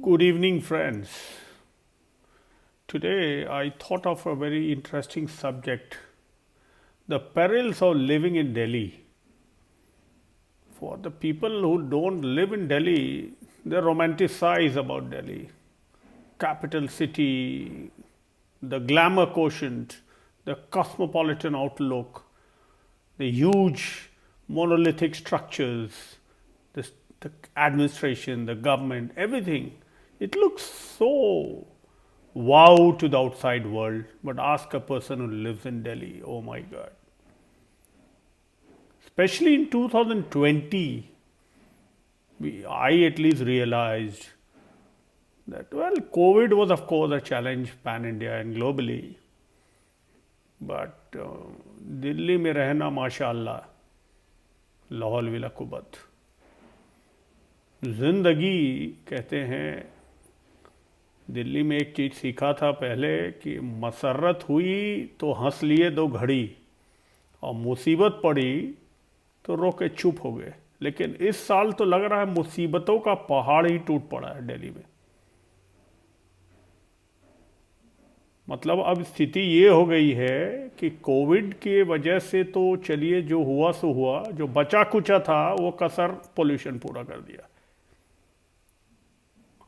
Good evening, friends. Today I thought of a very interesting subject, the perils of living in Delhi. For the people who don't live in Delhi, they romanticize about Delhi. Capital city, the glamour quotient, the cosmopolitan outlook, the huge monolithic structures, the administration, the government, everything. It looks so wow to the outside world, but ask a person who lives in Delhi, oh my God. Especially in 2020, I at least realized that, well, COVID was, of course, a challenge pan India and globally. But Delhi में रहना माशाअल्लाह Lahaul villa कुबत जिंदगी कहते हैं। दिल्ली में एक चीज़ सीखा था पहले कि मसरत हुई तो हंस लिए 2 घड़ी और मुसीबत पड़ी तो रो के चुप हो गए। लेकिन इस साल तो लग रहा है मुसीबतों का पहाड़ ही टूट पड़ा है दिल्ली में। मतलब अब स्थिति ये हो गई है कि कोविड की वजह से तो चलिए जो हुआ सो हुआ, जो बचा कुचा था वो कसर पोल्यूशन पूरा कर दिया।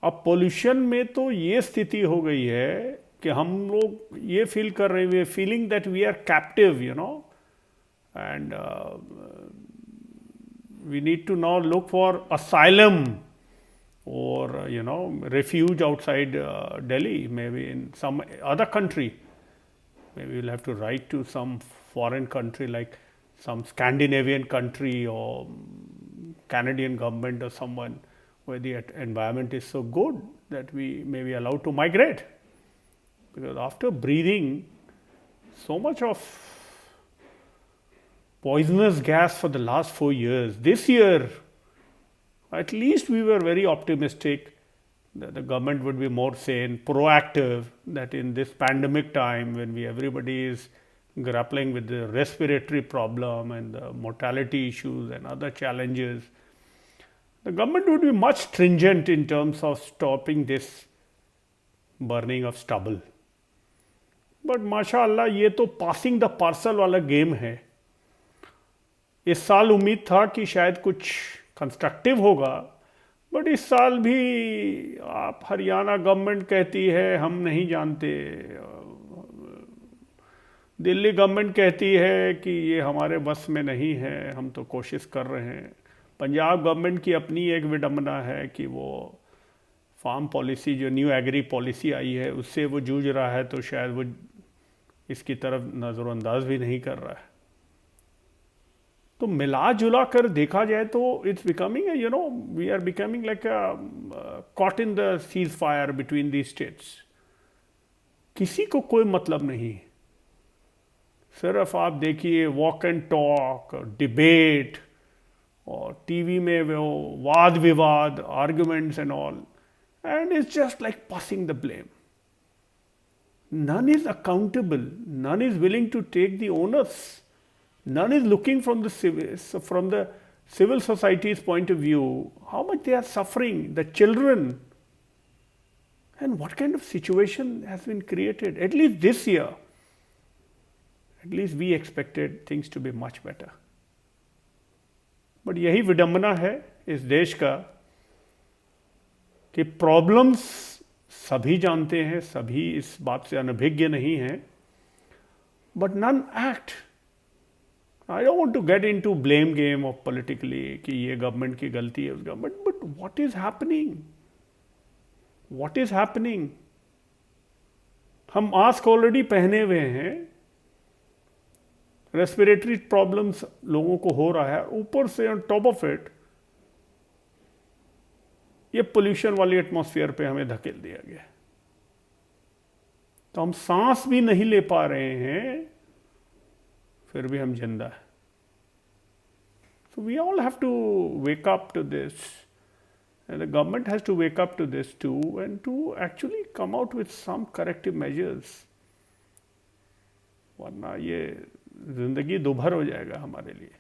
अब पोल्यूशन में तो ये स्थिति हो गई है कि हम लोग ये फील कर रहे हैं, feeling that we are captive, and we need to now look for asylum or refuge outside Delhi, maybe in some other country. Maybe we'll have to write to some foreign country like some Scandinavian country or Canadian government or someone where the environment is so good that we may be allowed to migrate. Because after breathing so much of poisonous gas for the last 4 years, this year at least we were very optimistic that the government would be more sane, proactive, that in this pandemic time when everybody is grappling with the respiratory problem and the mortality issues and other challenges, the government would be much stringent in terms of stopping this burning of stubble. But माशाअल्लाह ये तो passing the parcel वाला game है। इस साल उम्मीद था कि शायद कुछ कंस्ट्रक्टिव होगा, बट इस साल भी आप हरियाणा गवर्नमेंट कहती है हम नहीं जानते, दिल्ली गवर्नमेंट कहती है कि ये हमारे बस में नहीं है, हम तो कोशिश कर रहे हैं। पंजाब गवर्नमेंट की अपनी एक विडंबना है कि वो फार्म पॉलिसी, जो न्यू एग्री पॉलिसी आई है, उससे वो जूझ रहा है, तो शायद वो इसकी तरफ नज़रअंदाज भी नहीं कर रहा है। तो मिला जुला कर देखा जाए तो it's becoming we are becoming like caught in the cease fire between the states. किसी को कोई मतलब नहीं, सिर्फ आप देखिए वॉक एंड टॉक, डिबेट और टीवी में वो वाद विवाद, arguments and all, and it's just like passing the blame. None is accountable, none is willing to take the onus. None is looking from the civil society's point of view, how much they are suffering, the children, and what kind of situation has been created. At least this year, at least we expected things to be much better. But यही विडंबना है इस देश का कि problems सभी जानते हैं, सभी इस बात से अनभिज्ञ नहीं हैं, but none act. I don't want to get into blame game of politically कि ये गवर्नमेंट की गलती है उसका, but what is happening? What is happening? हम मास्क ऑलरेडी पहने हुए हैं, रेस्पिरेटरी प्रॉब्लम्स लोगों को हो रहा है, ऊपर से ऑन टॉप ऑफ इट ये पोल्यूशन वाली एटमॉस्फेयर पे हमें धकेल दिया गया, तो हम सांस भी नहीं ले पा रहे हैं, फिर भी हम जिंदा है। So we all have to wake up to this, and the government has to wake up to this too, and to actually come out with some corrective measures. वरना ये जिंदगी दुभर हो जाएगा हमारे लिए।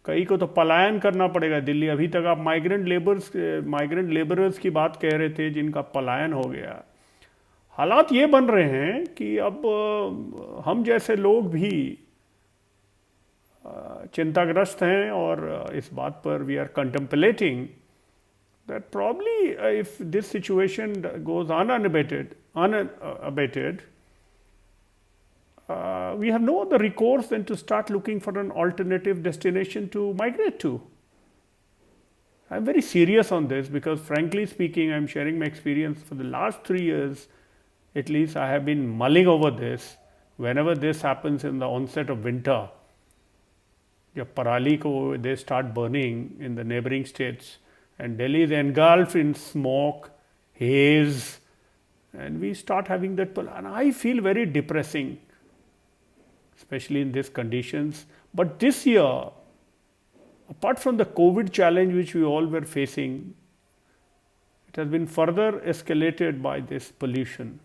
कई को तो पलायन करना पड़ेगा दिल्ली। अभी तक आप माइग्रेंट लेबरर्स की बात कह रहे थे जिनका पलायन हो गया। हालात ये बन रहे हैं कि अब हम जैसे लोग भी चिंताग्रस्त हैं, और इस बात पर we are contemplating that probably if this situation goes unabated, we have no other recourse than to start looking for an alternative destination to migrate to. I'm very serious on this because, frankly speaking, I'm sharing my experience. For the last 3 years, at least, I have been mulling over this. Whenever this happens in the onset of winter, जब पराली को they start burning in the neighboring states, and Delhi is engulfed in smoke, haze, and we start having that, and I feel very depressing, especially in these conditions. But this year, apart from the COVID challenge which we all were facing, it has been further escalated by this pollution.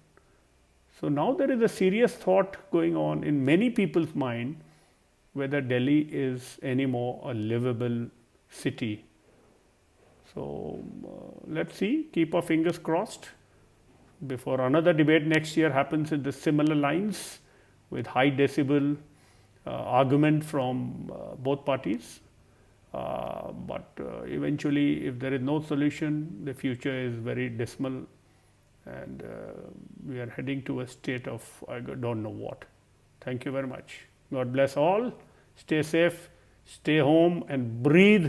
So now there is a serious thought going on in many people's mind whether Delhi is anymore a livable city. So let's see, keep our fingers crossed before another debate next year happens in the similar lines with high decibel argument from both parties. But eventually, if there is no solution, the future is very dismal, and we are heading to a state of I don't know what. Thank you very much. God bless all. Stay safe, stay home, and breathe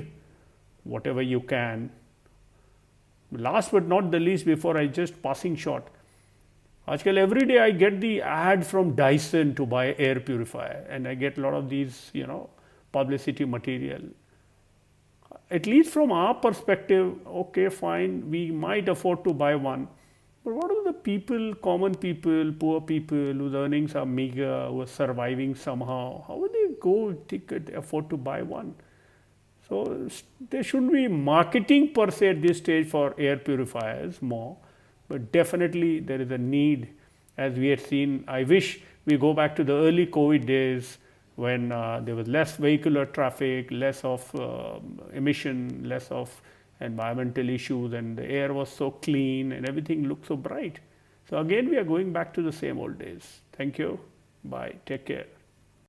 whatever you can. Last but not the least, before I just passing shot, आजकल every day I get the ad from Dyson to buy air purifier, and I get a lot of these, publicity material. At least from our perspective, okay, fine, we might afford to buy one. But what are the people, common people, poor people whose earnings are meager, who are surviving somehow? How will they afford to buy one? So there shouldn't be marketing per se at this stage for air purifiers more, but definitely there is a need, as we had seen. I wish we go back to the early COVID days when there was less vehicular traffic, less of emission, less of environmental issues, and the air was so clean and everything looked so bright. So again, we are going back to the same old days. Thank you. Bye. Take care.